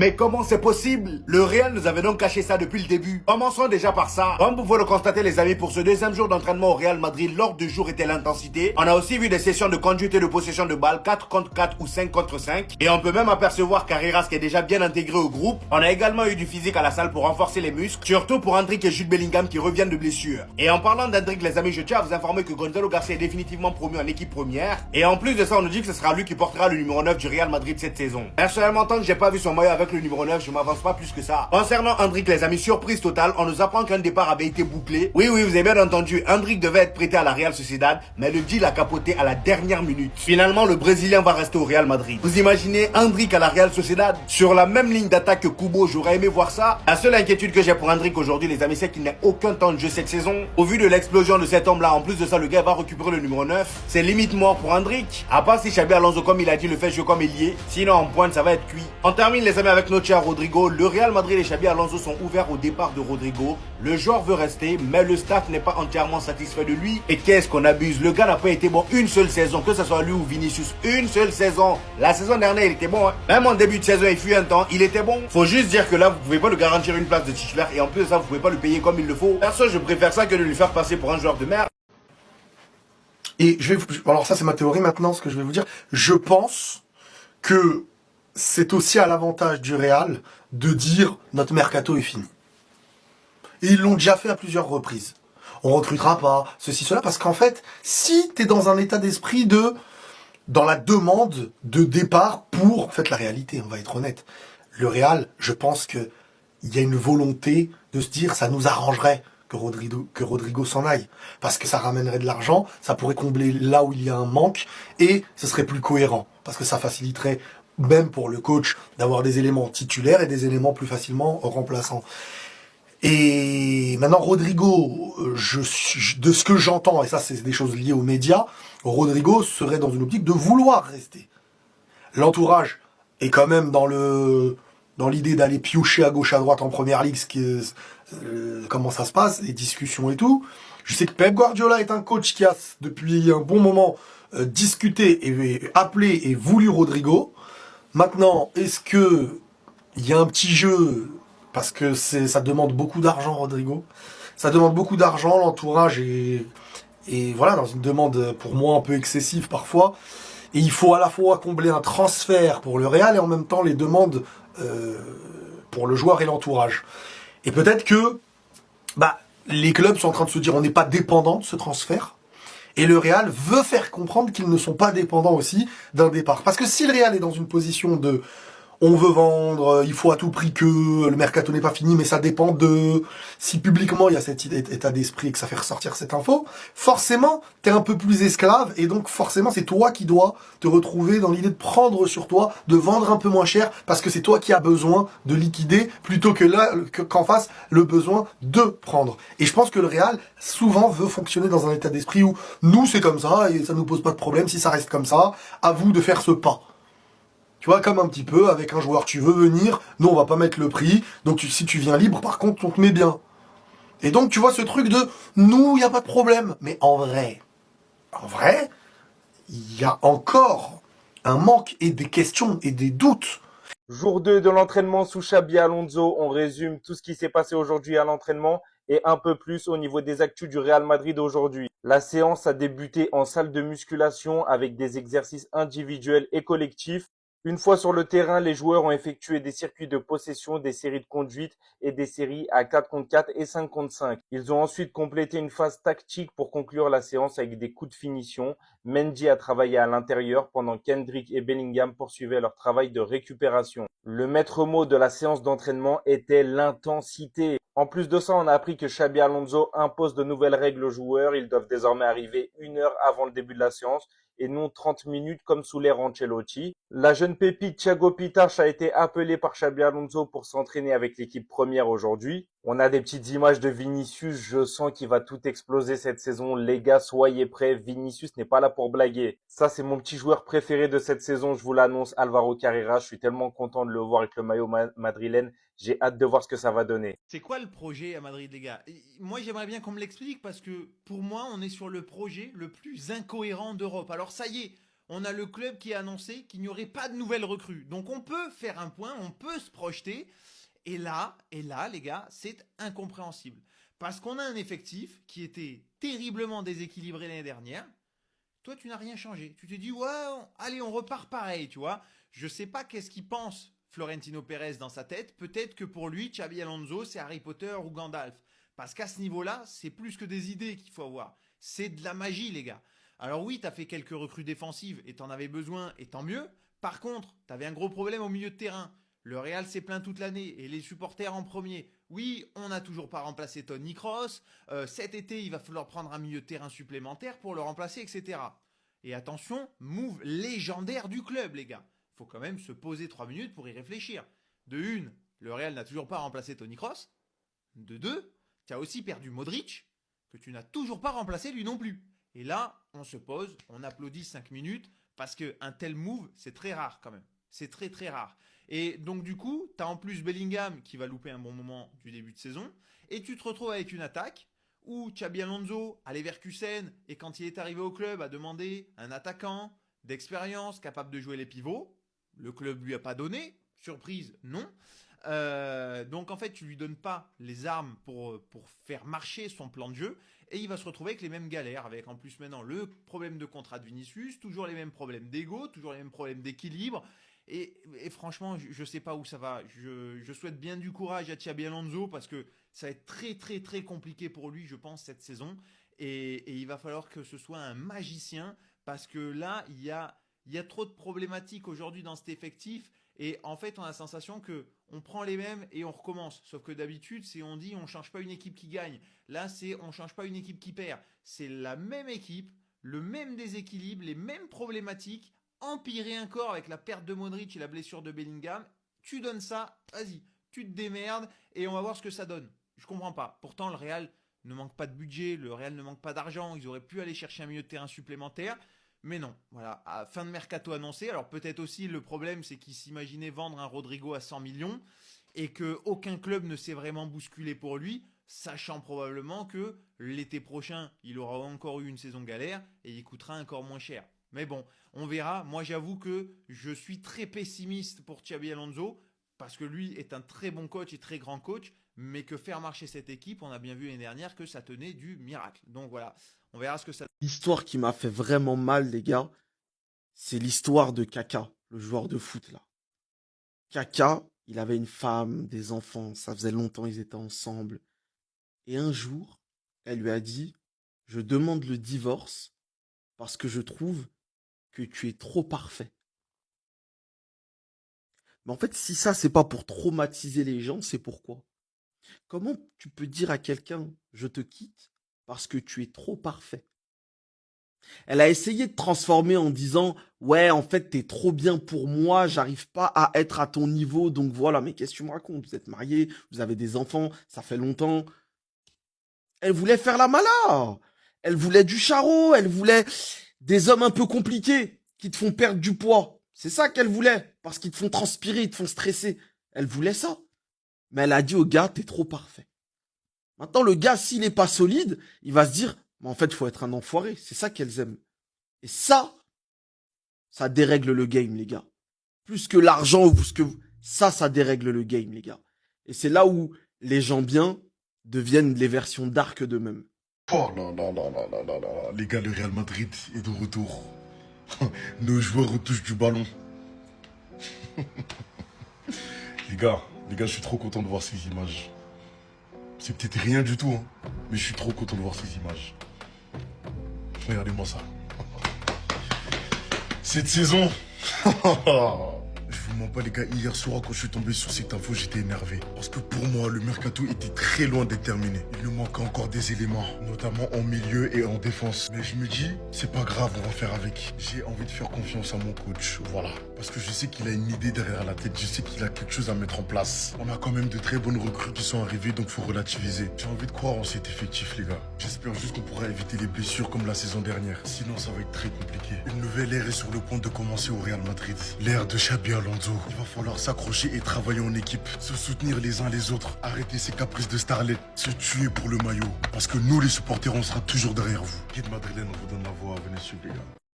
Mais comment c'est possible? Le Real nous avait donc caché ça depuis le début. Commençons déjà par ça. Comme vous pouvez le constater les amis, pour ce deuxième jour d'entraînement au Real Madrid, l'ordre du jour était l'intensité. On a aussi vu des sessions de conduite et de possession de balles 4 contre 4 ou 5 contre 5. Et on peut même apercevoir Carreras qui est déjà bien intégré au groupe. On a également eu du physique à la salle pour renforcer les muscles. Surtout pour Endrick et Jude Bellingham qui reviennent de blessure. Et en parlant d'Endrick les amis, je tiens à vous informer que Gonzalo Garcia est définitivement promu en équipe première. Et en plus de ça, on nous dit que ce sera lui qui portera le numéro 9 du Real Madrid cette saison. Personnellement, tant que j'ai pas vu son maillot avec le numéro 9, je m'avance pas plus que ça. Concernant Endrick les amis, surprise totale, on nous apprend qu'un départ avait été bouclé. Oui, vous avez bien entendu, Endrick devait être prêté à la Real Sociedad, mais le deal a capoté à la dernière minute. Finalement, le Brésilien va rester au Real Madrid. Vous imaginez Endrick à la Real Sociedad sur la même ligne d'attaque que Kubo, j'aurais aimé voir ça. La seule inquiétude que j'ai pour Endrick aujourd'hui les amis, c'est qu'il n'a aucun temps de jeu cette saison. Au vu de l'explosion de cet homme là, en plus de ça, le gars va récupérer le numéro 9. C'est limite mort pour Endrick. À part si Xabi Alonso, comme il a dit, le fait jouer comme ailier. Sinon en pointe, ça va être cuit. On termine les amis avec notre cher Rodrigo. Le Real Madrid et Xabi Alonso sont ouverts au départ de Rodrigo. Le joueur veut rester, mais le staff n'est pas entièrement satisfait de lui. Et qu'est-ce qu'on abuse? Le gars n'a pas été bon une seule saison, que ce soit lui ou Vinicius. Une seule saison. La saison dernière, il était bon. Hein. Même en début de saison, il fut un temps, il était bon. Faut juste dire que là, vous pouvez pas lui garantir une place de titulaire. Et en plus de ça, vous pouvez pas le payer comme il le faut. Perso, je préfère ça que de lui faire passer pour un joueur de merde. Et alors ça c'est ma théorie maintenant, ce que je vais vous dire. Je pense que c'est aussi à l'avantage du Real de dire notre mercato est fini. Et ils l'ont déjà fait à plusieurs reprises. On recrutera pas, ceci, cela, parce qu'en fait, si t'es dans un état d'esprit dans la demande de départ pour, en fait, la réalité, on va être honnête. Le Real, je pense que il y a une volonté de se dire, ça nous arrangerait que Rodrigo s'en aille. Parce que ça ramènerait de l'argent, ça pourrait combler là où il y a un manque, et ce serait plus cohérent. Parce que ça faciliterait, même pour le coach, d'avoir des éléments titulaires et des éléments plus facilement remplaçants. Et maintenant, Rodrigo, de ce que j'entends, et ça c'est des choses liées aux médias, Rodrigo serait dans une optique de vouloir rester. L'entourage est quand même dans l'idée d'aller piocher à gauche à droite en première ligue, comment ça se passe, les discussions et tout. Je sais que Pep Guardiola est un coach qui a depuis un bon moment discuté et appelé et voulu Rodrigo. Maintenant, est-ce que il y a un petit jeu, parce que ça demande beaucoup d'argent, Rodrigo. Ça demande beaucoup d'argent, l'entourage est voilà, dans une demande pour moi un peu excessive parfois. Et il faut à la fois combler un transfert pour le Real et en même temps les demandes pour le joueur et l'entourage. Et peut-être que les clubs sont en train de se dire on n'est pas dépendant de ce transfert. Et le Real veut faire comprendre qu'ils ne sont pas dépendants aussi d'un départ. Parce que si le Real est dans une position de on veut vendre, il faut à tout prix que le mercato n'est pas fini, mais ça dépend de si publiquement il y a cet état d'esprit et que ça fait ressortir cette info, forcément t'es un peu plus esclave et donc forcément c'est toi qui dois te retrouver dans l'idée de prendre sur toi, de vendre un peu moins cher parce que c'est toi qui as besoin de liquider plutôt que là qu'en face le besoin de prendre. Et je pense que le Real souvent veut fonctionner dans un état d'esprit où nous c'est comme ça et ça nous pose pas de problème si ça reste comme ça, à vous de faire ce pas. Tu vois, comme un petit peu, avec un joueur, tu veux venir, nous on va pas mettre le prix, donc si tu viens libre, par contre, on te met bien. Et donc, tu vois ce truc de, nous, il n'y a pas de problème. Mais en vrai, il y a encore un manque et des questions et des doutes. Jour 2 de l'entraînement sous Xabi Alonso, on résume tout ce qui s'est passé aujourd'hui à l'entraînement et un peu plus au niveau des actus du Real Madrid aujourd'hui. La séance a débuté en salle de musculation avec des exercices individuels et collectifs. Une fois sur le terrain, les joueurs ont effectué des circuits de possession, des séries de conduite et des séries à 4 contre 4 et 5 contre 5. Ils ont ensuite complété une phase tactique pour conclure la séance avec des coups de finition. Mendy a travaillé à l'intérieur pendant qu'Endrick et Bellingham poursuivaient leur travail de récupération. Le maître mot de la séance d'entraînement était l'intensité. En plus de ça, on a appris que Xabi Alonso impose de nouvelles règles aux joueurs. Ils doivent désormais arriver 1 heure avant le début de la séance et non 30 minutes comme sous l'ère Ancelotti. La jeune pépite Thiago Pitache a été appelé par Xabi Alonso pour s'entraîner avec l'équipe première aujourd'hui. On a des petites images de Vinicius, je sens qu'il va tout exploser cette saison. Les gars, soyez prêts, Vinicius n'est pas là pour blaguer. Ça, c'est mon petit joueur préféré de cette saison, je vous l'annonce, Alvaro Carrera. Je suis tellement content de le voir avec le maillot madrilène. J'ai hâte de voir ce que ça va donner. C'est quoi le projet à Madrid, les gars? Moi, j'aimerais bien qu'on me l'explique parce que pour moi, on est sur le projet le plus incohérent d'Europe. Alors, ça y est, on a le club qui a annoncé qu'il n'y aurait pas de nouvelles recrues. Donc on peut faire un point, on peut se projeter. Et là, les gars, c'est incompréhensible. Parce qu'on a un effectif qui était terriblement déséquilibré l'année dernière. Toi, tu n'as rien changé. Tu t'es dit, ouais, allez, on repart pareil, tu vois. Je sais pas qu'est-ce qu'il pense Florentino Pérez dans sa tête. Peut-être que pour lui, Xabi Alonso, c'est Harry Potter ou Gandalf. Parce qu'à ce niveau-là, c'est plus que des idées qu'il faut avoir. C'est de la magie, les gars. Alors oui, tu as fait quelques recrues défensives et tu en avais besoin, et tant mieux. Par contre, tu avais un gros problème au milieu de terrain. Le Real s'est plaint toute l'année et les supporters en premier. Oui, on n'a toujours pas remplacé Toni Kroos. Cet été, il va falloir prendre un milieu de terrain supplémentaire pour le remplacer, etc. Et attention, move légendaire du club, les gars. Il faut quand même se poser 3 minutes pour y réfléchir. De une, le Real n'a toujours pas remplacé Toni Kroos. De deux, tu as aussi perdu Modric, que tu n'as toujours pas remplacé lui non plus. Et là, on se pose, on applaudit 5 minutes, parce qu'un tel move, c'est très rare quand même. C'est très très rare. Et donc du coup, tu as en plus Bellingham qui va louper un bon moment du début de saison. Et tu te retrouves avec une attaque où Xabi Alonso à Leverkusen, et quand il est arrivé au club, a demandé un attaquant d'expérience capable de jouer les pivots. Le club lui a pas donné. Surprise, non. Donc en fait, tu lui donnes pas les armes pour faire marcher son plan de jeu. Et il va se retrouver avec les mêmes galères, avec en plus maintenant le problème de contrat de Vinicius, toujours les mêmes problèmes d'ego, toujours les mêmes problèmes d'équilibre. Et franchement, je ne sais pas où ça va. Je souhaite bien du courage à Xabi Alonso parce que ça va être très très très compliqué pour lui, je pense, cette saison. Et il va falloir que ce soit un magicien parce que là, il y a trop de problématiques aujourd'hui dans cet effectif. Et en fait, on a la sensation qu'on prend les mêmes et on recommence. Sauf que d'habitude, on dit on ne change pas une équipe qui gagne. Là, on ne change pas une équipe qui perd. C'est la même équipe, le même déséquilibre, les mêmes problématiques. Empiré encore avec la perte de Modric et la blessure de Bellingham. Tu donnes ça, vas-y, tu te démerdes et on va voir ce que ça donne. Je comprends pas. Pourtant, le Real ne manque pas de budget, le Real ne manque pas d'argent. Ils auraient pu aller chercher un milieu de terrain supplémentaire. Mais non, voilà, à fin de mercato annoncé. Alors peut-être aussi le problème, c'est qu'ils s'imaginaient vendre un Rodrigo à 100 millions et qu'aucun club ne s'est vraiment bousculé pour lui, sachant probablement que l'été prochain, il aura encore eu une saison galère et il coûtera encore moins cher. Mais bon, on verra. Moi, j'avoue que je suis très pessimiste pour Xabi Alonso parce que lui est un très bon coach et très grand coach, mais que faire marcher cette équipe, on a bien vu l'année dernière que ça tenait du miracle. Donc voilà, on verra ce que ça... L'histoire qui m'a fait vraiment mal, les gars, c'est l'histoire de Kaka, le joueur de foot, là. Kaka, il avait une femme, des enfants, ça faisait longtemps ils étaient ensemble. Et un jour, elle lui a dit « Je demande le divorce parce que je trouve que tu es trop parfait. » Mais en fait, si ça, c'est pas pour traumatiser les gens, c'est pourquoi? Comment tu peux dire à quelqu'un « Je te quitte parce que tu es trop parfait ?» Elle a essayé de transformer en disant « Ouais, en fait, t'es trop bien pour moi, j'arrive pas à être à ton niveau, donc voilà. » Mais qu'est-ce que tu me racontes? Vous êtes mariés, vous avez des enfants, ça fait longtemps. Elle voulait faire la mala. Elle voulait du charreau, elle voulait des hommes un peu compliqués qui te font perdre du poids. C'est ça qu'elle voulait, parce qu'ils te font transpirer, ils te font stresser. Elle voulait ça. Mais elle a dit au gars, t'es trop parfait. Maintenant, le gars, s'il n'est pas solide, il va se dire, mais en fait, il faut être un enfoiré. C'est ça qu'elles aiment. Et ça dérègle le game, les gars. Plus que l'argent ou ce que... Ça dérègle le game, les gars. Et c'est là où les gens bien deviennent les versions dark d'eux-mêmes. Oh là là là là là là là. Les gars, le Real Madrid est de retour. Nos joueurs retouchent du ballon. Les gars, je suis trop content de voir ces images. C'est peut-être rien du tout, hein, mais je suis trop content de voir ces images. Regardez-moi ça. Cette saison... Je vous mens pas les gars, hier soir quand je suis tombé sur cette info, j'étais énervé. Parce que pour moi, le mercato était très loin d'être terminé. Il nous manquait encore des éléments, notamment en milieu et en défense. Mais je me dis, c'est pas grave, on va faire avec. J'ai envie de faire confiance à mon coach, voilà. Parce que je sais qu'il a une idée derrière la tête, je sais qu'il a quelque chose à mettre en place. On a quand même de très bonnes recrues qui sont arrivées, donc faut relativiser. J'ai envie de croire en cet effectif les gars. J'espère juste qu'on pourra éviter les blessures comme la saison dernière. Sinon ça va être très compliqué. Une nouvelle ère est sur le point de commencer au Real Madrid. L'ère de Xabi Alonso. Il va falloir s'accrocher et travailler en équipe. Se soutenir les uns les autres. Arrêter ces caprices de starlet. Se tuer pour le maillot. Parce que nous les supporters, on sera toujours derrière vous. Guide Madrilène, on vous donne la voix. Venez suivre les gars.